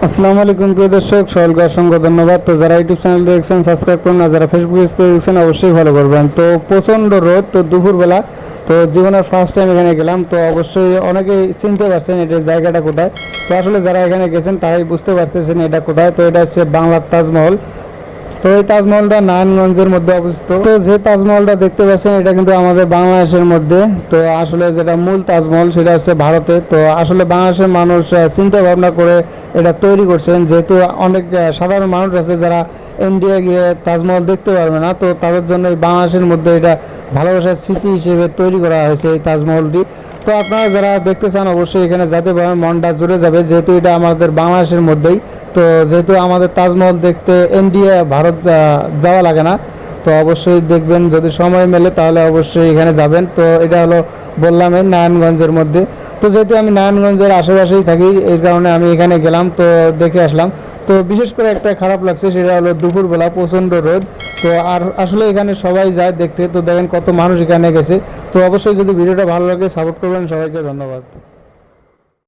আসসালামু আলাইকুম প্রিয় দর্শক, সকলকে অসংখ্য ধন্যবাদ। তো যারা ইউটিউব চ্যানেল দেখছেন সাবস্ক্রাইব করুন, আর যারা ফেসবুক পেজ থেকে দেখছেন অবশ্যই ফলো করবেন। তো প্রচণ্ড রোদ, তো দুপুরবেলা, তো জীবনের ফার্স্ট টাইম এখানে গেলাম। তো অবশ্যই অনেকেই চিনতে পারছেন এটার জায়গাটা কোথায়। তো আসলে যারা এখানে গেছেন তারাই বুঝতে পারতেছেন এটা কোথায়। তো এটা হচ্ছে বাংলার তাজমহল। তো এই তাজমহলটা নারায়ণগঞ্জের মধ্যে অবস্থিত। তো যে তাজমহলটা দেখতে পাচ্ছেন এটা কিন্তু আমাদের বাংলাদেশের মধ্যে। তো আসলে যেটা মূল তাজমহল সেটা হচ্ছে ভারতে। তো আসলে বাংলাদেশের মানুষ চিন্তা ভাবনা করে এটা তৈরি করছেন, যেহেতু অনেক সাধারণ মানুষ আছে যারা ইন্ডিয়া গিয়ে তাজমহল দেখতে পারবে না। তো তাদের জন্য এই বাংলাদেশের মধ্যে এটা ভালোবাসার স্মৃতি হিসেবে তৈরি করা হয়েছে এই তাজমহলটি। তো আপনারা যারা দেখতে চান অবশ্যই এখানে যেতে পারেন, মনটা জুড়ে যাবে, যেহেতু এটা আমাদের বাংলাদেশের মধ্যেই। তো যেহেতু আমাদের তাজমহল দেখতে ইন্ডিয়া ভারত যাওয়া লাগে না, তো অবশ্যই দেখবেন, যদি সময় মেলে তাহলে অবশ্যই এখানে যাবেন। তো এটা হলো বললাম এই নারায়ণগঞ্জের মধ্যে। তো যেহেতু আমি নারায়ণগঞ্জের আশেপাশেই থাকি, এই কারণে আমি এখানে গেলাম, তো দেখে আসলাম। তো বিশেষ করে একটা খারাপ লাগছে, সেটা হলো দুপুরবেলা প্রচণ্ড রোদ। তো আর আসলে এখানে সবাই যায় দেখতে, তো দেখেন কত মানুষ এখানে গেছে। তো অবশ্যই যদি ভিডিওটা ভালো লাগে সাপোর্ট করবেন, সবাইকে ধন্যবাদ।